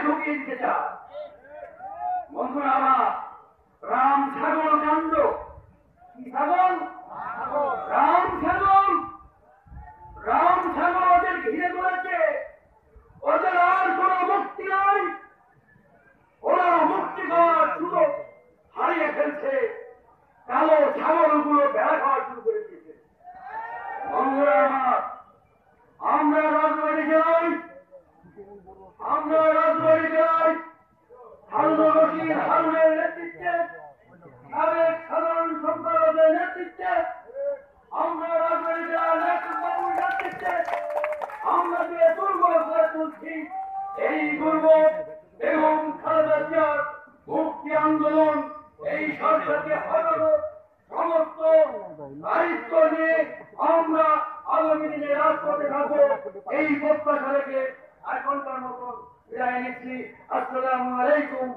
ঢুকিয়ে দিতে চায়। বন্ধুরা আমার, রাম ছাগল কাণ্ড, কি ছাগল? রাম ছাগল। রাম ছাগল ওদের ঘিরে ধরেছে, ওদের আর কোন মুক্তি নাই। ওরা মুক্তি পাওয়ার সুযোগ হারিয়ে ফেলছে। কালো ছাগলগুলো বেড়া খাওয়া শুরু করে দিয়েছে। বন্ধুরা আমার, আমরা রাজবাড়ি যাই, আমরা রাজবাড়ি যাই হারুন রশিদ হারুনের নেতৃত্বে, সাবেক সাধারণ সম্পাদকের নেতৃত্বে, আমরা রাজবাড়ি জেলার নেতৃত্বের নেতৃত্বে আমরা যে দুর্গ করে তুলছি, এই দুর্গ এবং খালেদা জিয়ার মুক্তি আন্দোলন, এই সরকারকে হটানোর সমস্ত দায়িত্ব নিয়ে আমরা আগামী দিনে রাজপথে থাকবো। এই প্রত্যাশা রেখে এখনকার মতন বিদায় নিচ্ছি। আসসালামু আলাইকুম।